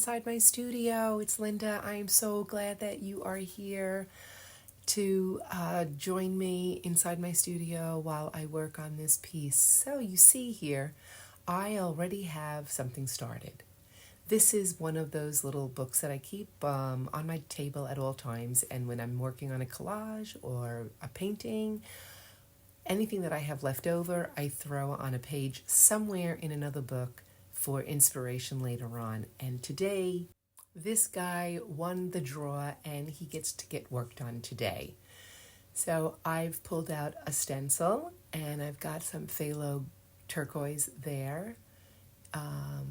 inside my studio. It's Linda. I am so glad that you are here to join me inside my studio while I work on this piece. So you see here, I already have something started. This is one of those little books that I keep on my table at all times, and when I'm working on a collage or a painting, anything that I have left over, I throw on a page somewhere in another book for inspiration later on. And today, this guy won the draw and he gets to get worked on today. So I've pulled out a stencil and I've got some phthalo turquoise there, a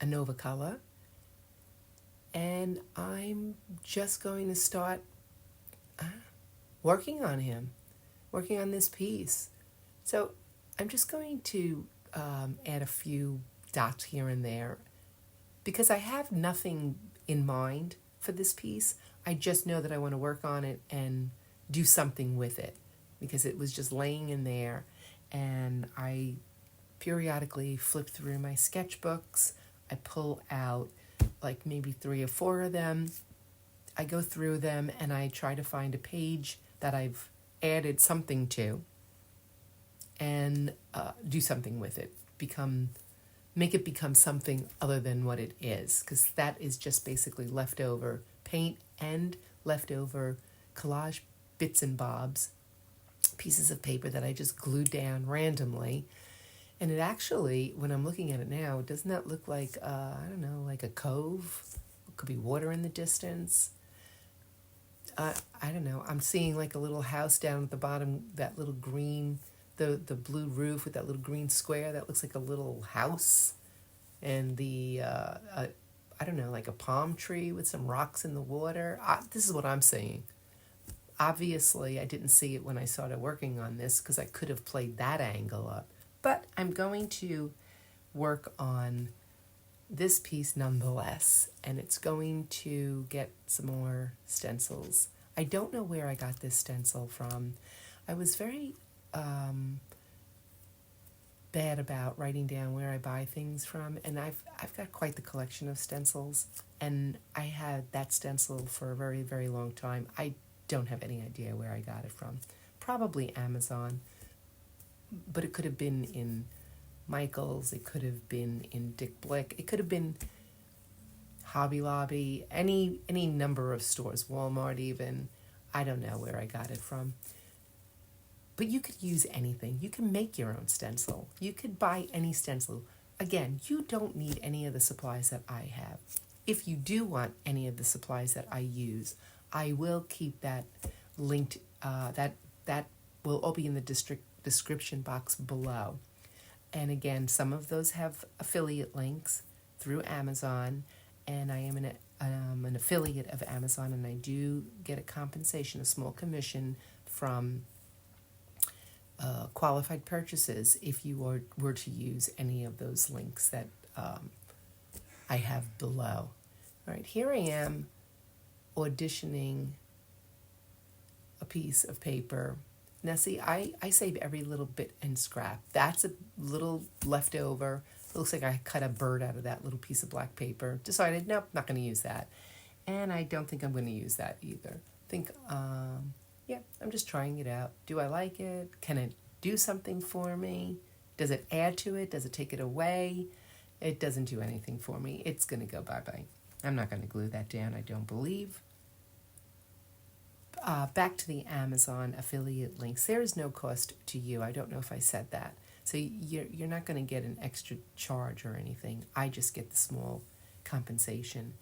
Nova color, and I'm just going to start working on this piece. So I'm just going to add a few dots here and there because I have nothing in mind for this piece. I just know that I want to work on it and do something with it because it was just laying in there, and I periodically flip through my sketchbooks. I pull out like maybe 3 or 4 of them. I go through them and I try to find a page that I've added something to and do something with it, make it become something other than what it is, because that is just basically leftover paint and leftover collage bits and bobs, pieces of paper that I just glued down randomly. And it actually, when I'm looking at it now, doesn't that look like, like a cove? It could be water in the distance. I don't know. I'm seeing like a little house down at the bottom, that little green, the blue roof with that little green square. That looks like a little house. And like a palm tree with some rocks in the water. This is what I'm seeing. Obviously, I didn't see it when I started working on this because I could have played that angle up. But I'm going to work on this piece nonetheless, and it's going to get some more stencils. I don't know where I got this stencil from. I was very bad about writing down where I buy things from, and I've got quite the collection of stencils, and I had that stencil for a very, very long time. I don't have any idea where I got it from. Probably Amazon, but it could have been in Michael's, it could have been in Dick Blick, it could have been Hobby Lobby, any number of stores, Walmart even. I don't know where I got it from. But you could use anything. You can make your own stencil. You could buy any stencil. Again, you don't need any of the supplies that I have. If you do want any of the supplies that I use, I will keep that linked. That will all be in the description box below. And again, some of those have affiliate links through Amazon, and I am an affiliate of Amazon, and I do get a compensation, a small commission from qualified purchases if you were to use any of those links that I have below. All right, here I am auditioning a piece of paper. Now see, I save every little bit and scrap. That's a little leftover. It looks like I cut a bird out of that little piece of black paper. Decided, nope, not going to use that. And I don't think I'm going to use that either. I'm just trying it out. Do I like it? Can it do something for me? Does it add to it? Does it take it away? It doesn't do anything for me. It's going to go bye-bye. I'm not going to glue that down, I don't believe. Back to the Amazon affiliate links. There is no cost to you. I don't know if I said that. So you're not going to get an extra charge or anything. I just get the small compensation.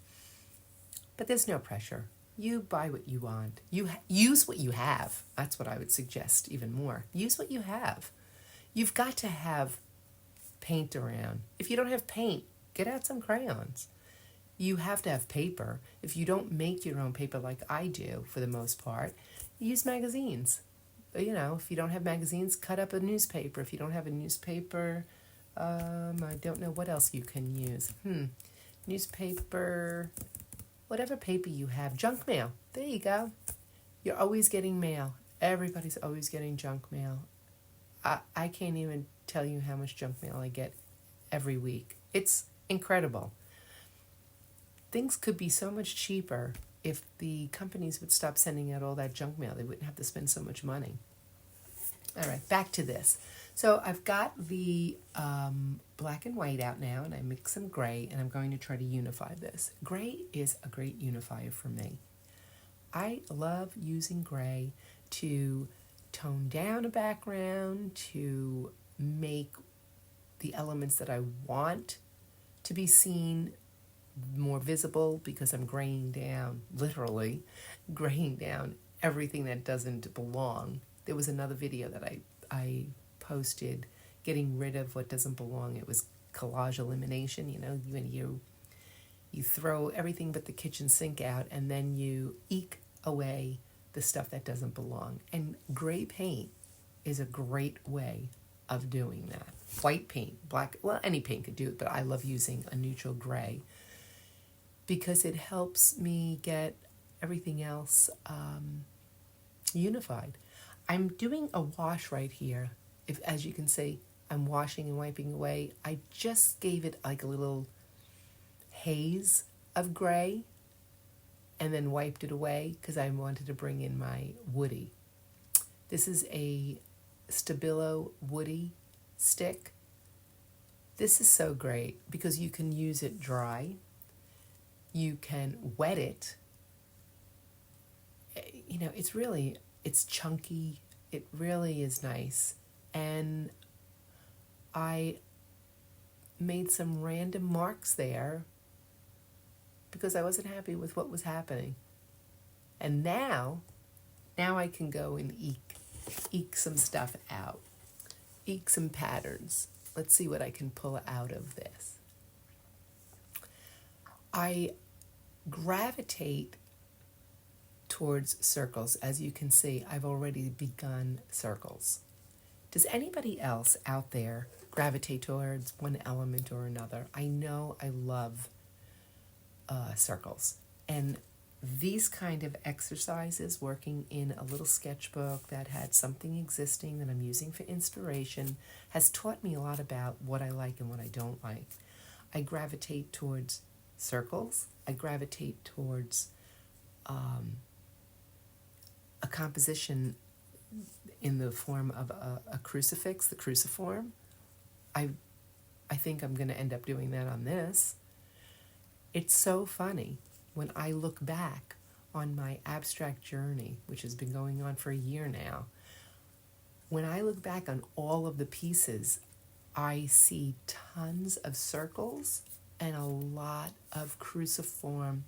But there's no pressure. You buy what you want. You use what you have. That's what I would suggest even more. Use what you have. You've got to have paint around. If you don't have paint, get out some crayons. You have to have paper. If you don't make your own paper like I do for the most part, use magazines. If you don't have magazines, cut up a newspaper. If you don't have a newspaper, I don't know what else you can use. Newspaper, whatever paper you have. Junk mail. There you go. You're always getting mail. Everybody's always getting junk mail. I can't even tell you how much junk mail I get every week. It's incredible. things could be so much cheaper if the companies would stop sending out all that junk mail. They wouldn't have to spend so much money. All right, back to this. So I've got the black and white out now, and I mix some gray, and I'm going to try to unify this. Gray is a great unifier for me. I love using gray to tone down a background, to make the elements that I want to be seen more visible, because I'm graying down, literally graying down everything that doesn't belong. There was another video that I posted getting rid of what doesn't belong. It was collage elimination. You know, when you throw everything but the kitchen sink out, and then you eke away the stuff that doesn't belong. And gray paint is a great way of doing that. White paint, black, well, any paint could do it, but I love using a neutral gray because it helps me get everything else unified. I'm doing a wash right here. If, as you can see, I'm washing and wiping away. I just gave it like a little haze of gray and then wiped it away because I wanted to bring in my woody. This is a Stabilo woody stick. This is so great because you can use it dry. You can wet it. You know, it's chunky. It really is nice. And I made some random marks there because I wasn't happy with what was happening. And now I can go and eke some stuff out. Eke some patterns. Let's see what I can pull out of this. I gravitate towards circles. As you can see, I've already begun circles. Does anybody else out there gravitate towards one element or another? I know I love circles. And these kind of exercises, working in a little sketchbook that had something existing that I'm using for inspiration, has taught me a lot about what I like and what I don't like. I gravitate towards circles. I gravitate towards a composition in the form of a crucifix, the cruciform. I think I'm going to end up doing that on this. It's so funny when I look back on my abstract journey, which has been going on for a year now. When I look back on all of the pieces, I see tons of circles and a lot of cruciform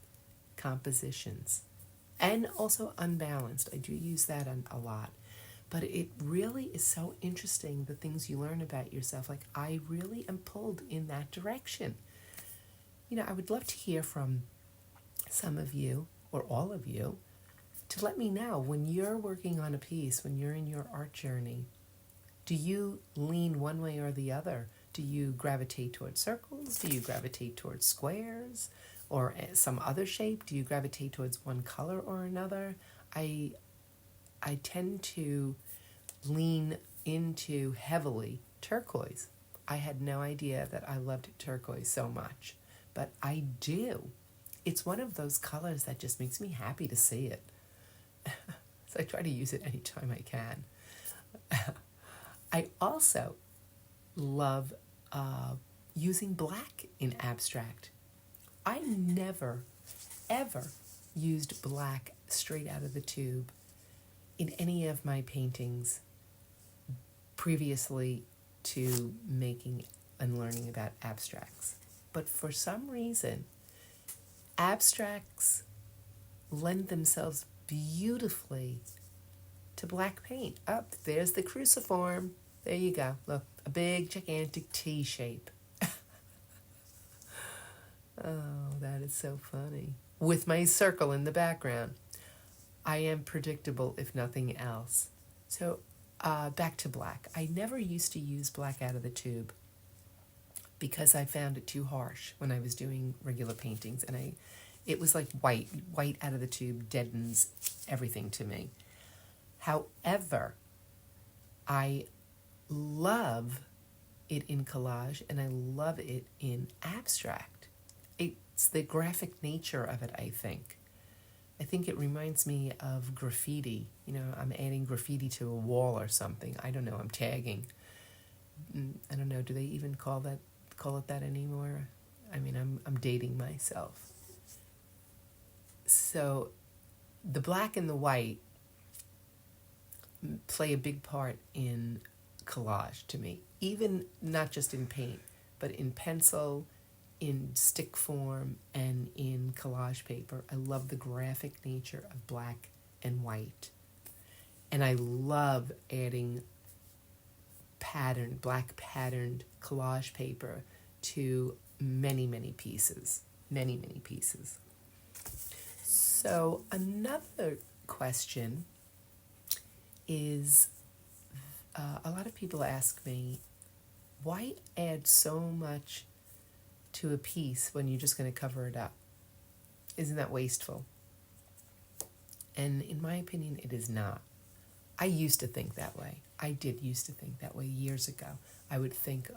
compositions. And also unbalanced. I do use that a lot. But it really is so interesting, the things you learn about yourself. Like, I really am pulled in that direction. You know, I would love to hear from some of you, or all of you, to let me know when you're working on a piece, when you're in your art journey, do you lean one way or the other? Do you gravitate towards circles? Do you gravitate towards squares or some other shape? Do you gravitate towards one color or another? I tend to lean into heavily turquoise. I had no idea that I loved turquoise so much, but I do. It's one of those colors that just makes me happy to see it. So I try to use it anytime I can. I also love using black in abstract. I never, ever used black straight out of the tube in any of my paintings previously to making and learning about abstracts. But for some reason, abstracts lend themselves beautifully to black paint. There's the cruciform. There you go. Look, a big, gigantic T shape. Oh, that is so funny. With my circle in the background. I am predictable, if nothing else. So, back to black. I never used to use black out of the tube because I found it too harsh when I was doing regular paintings, and it was like white out of the tube deadens everything to me. However, I love it in collage and I love it in abstract. It's the graphic nature of it, I think. I think it reminds me of graffiti. You know, I'm adding graffiti to a wall or something. I don't know, I'm tagging. I don't know, do they even call it that anymore? I mean, I'm dating myself. So the black and the white play a big part in collage to me, even not just in paint, but in pencil, in stick form, and in collage paper. I love the graphic nature of black and white. And I love adding black patterned collage paper to many, many pieces. Many, many pieces. So another question is, a lot of people ask me, why add so much to a piece when you're just going to cover it up? Isn't that wasteful? And in my opinion, it is not. I used to think that way. I did used to think that way years ago. I would think,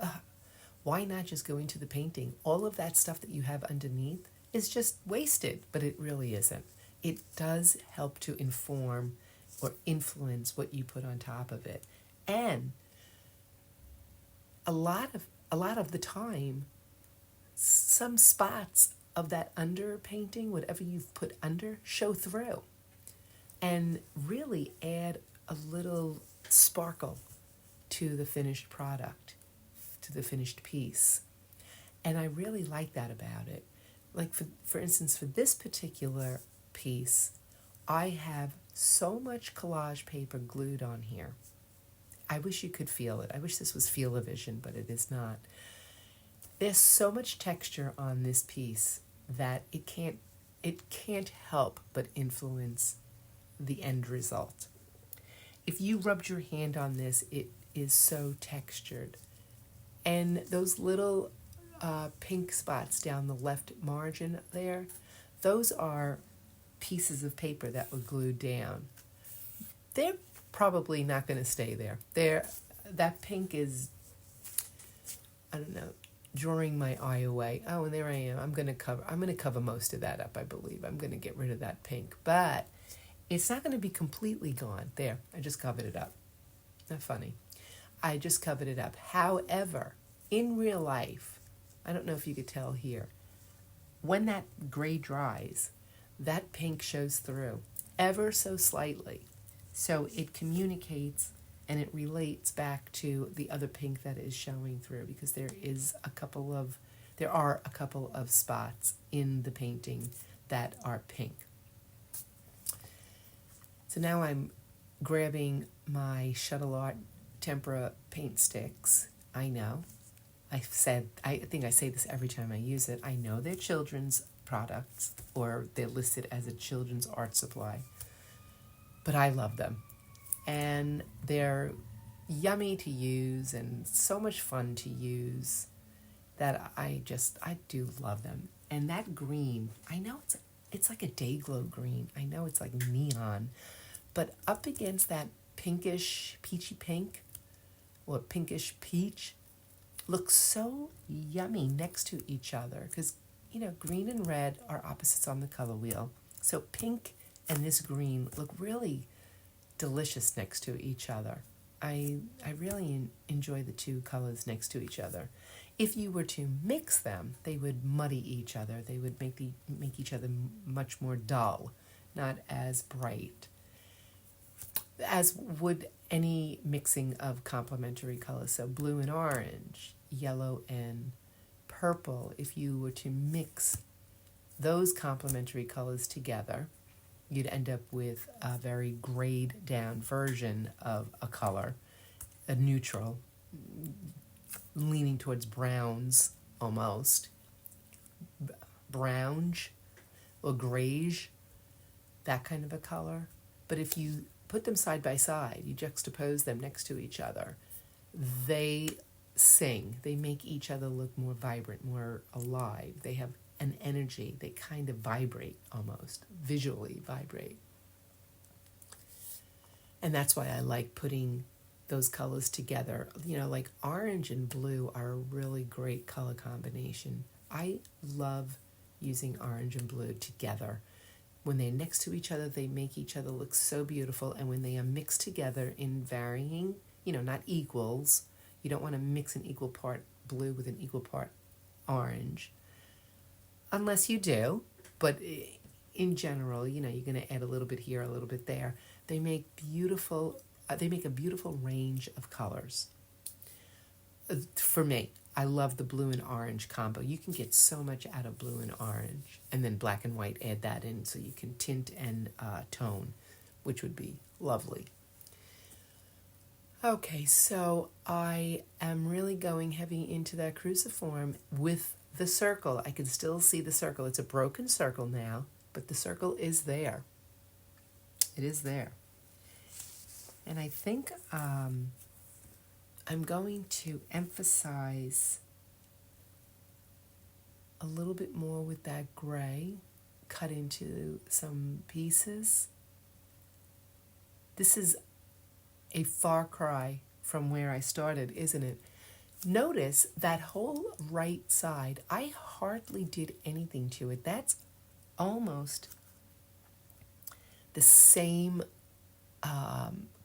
why not just go into the painting? All of that stuff that you have underneath is just wasted, but it really isn't. It does help to inform or influence what you put on top of it. And a lot of the time, some spots of that underpainting, whatever you've put under, show through and really add a little sparkle to the finished product, to the finished piece. And I really like that about it. Like, for instance, for this particular piece, I have so much collage paper glued on here. I wish you could feel it. I wish this was feel-o-vision, but it is not. There's so much texture on this piece that it can't help but influence the end result. If you rubbed your hand on this, it is so textured. And those little pink spots down the left margin there, those are pieces of paper that were glued down. They're probably not going to stay there. That pink is, I don't know, drawing my eye away. Oh, and there I am. I'm going to cover most of that up, I believe. I'm going to get rid of that pink. But it's not going to be completely gone. There, I just covered it up. Not funny. I just covered it up. However, in real life, I don't know if you could tell here, when that gray dries, that pink shows through ever so slightly. So it communicates and it relates back to the other pink that is showing through, because there are a couple of spots in the painting that are pink. So now I'm grabbing my Shuttle Art Tempera paint sticks. I know, I think I say this every time I use it. I know they're children's products, or they're listed as a children's art supply, but I love them. And they're yummy to use and so much fun to use that I do love them. And that green, I know it's like a day glow green. I know it's like neon, but up against that pinkish peachy pink or pinkish peach looks so yummy next to each other, because green and red are opposites on the color wheel. So pink and this green look really delicious next to each other. I really enjoy the two colors next to each other. If you were to mix them, they would muddy each other. They would make each other much more dull, not as bright, as would any mixing of complementary colors. So blue and orange, yellow and purple. If you were to mix those complementary colors together, you'd end up with a very grayed down version of a color, a neutral, leaning towards browns almost, brownish or grayish, that kind of a color. But if you put them side by side, you juxtapose them next to each other, they make each other look more vibrant, more alive. They have an energy. They kind of vibrate, almost visually vibrate. And that's why I like putting those colors together. Like orange and blue are a really great color combination. I love using orange and blue together. When they're next to each other, they make each other look so beautiful, and when they are mixed together in varying, not equals, you don't want to mix an equal part blue with an equal part orange, unless you do, but in general, you're going to add a little bit here, a little bit there. They make a beautiful range of colors. For me, I love the blue and orange combo. You can get so much out of blue and orange, and then black and white, add that in so you can tint and tone, which would be lovely. Okay, so I am really going heavy into that cruciform with the circle. I can still see the circle. It's a broken circle now, but the circle is there. It is there. And I think I'm going to emphasize a little bit more with that gray, cut into some pieces. This is a far cry from where I started, isn't it? Notice that whole right side, I hardly did anything to it. That's almost the same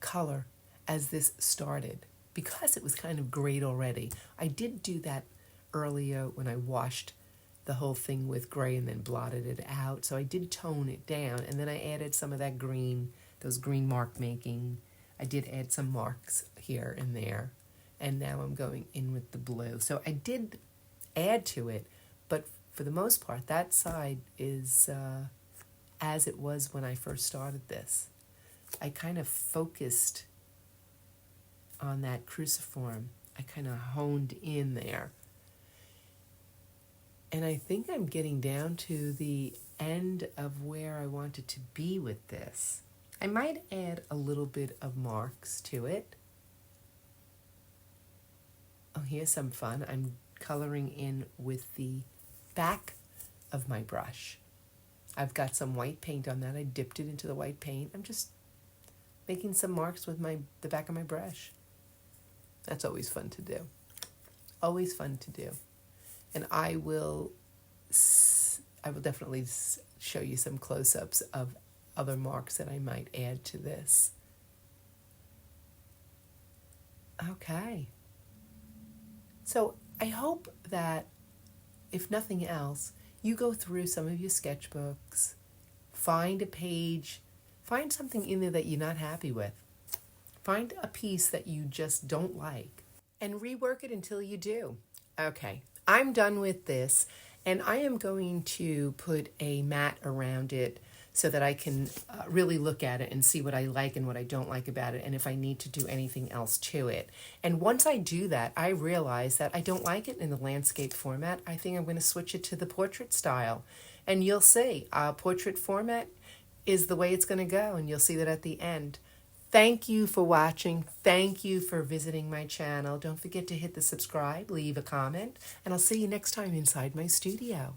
color as this started, because it was kind of grayed already. I did do that earlier when I washed the whole thing with gray and then blotted it out. So I did tone it down, and then I added some of that green, those green mark making. I did add some marks here and there, and now I'm going in with the blue. So I did add to it, but for the most part, that side is as it was when I first started this. I kind of focused on that cruciform. I kind of honed in there. And I think I'm getting down to the end of where I wanted to be with this. I might add a little bit of marks to it. Oh, here's some fun. I'm coloring in with the back of my brush. I've got some white paint on that. I dipped it into the white paint. I'm just making some marks with the back of my brush. That's always fun to do. Always fun to do. And I will definitely show you some close-ups of other marks that I might add to this. Okay. So I hope that, if nothing else, you go through some of your sketchbooks, find a page, find something in there that you're not happy with. Find a piece that you just don't like and rework it until you do. Okay, I'm done with this, and I am going to put a mat around it so that I can really look at it and see what I like and what I don't like about it, and if I need to do anything else to it. And once I do that, I realize that I don't like it in the landscape format. I think I'm going to switch it to the portrait style. And you'll see, portrait format is the way it's going to go, and you'll see that at the end. Thank you for watching. Thank you for visiting my channel. Don't forget to hit the subscribe, leave a comment, and I'll see you next time inside my studio.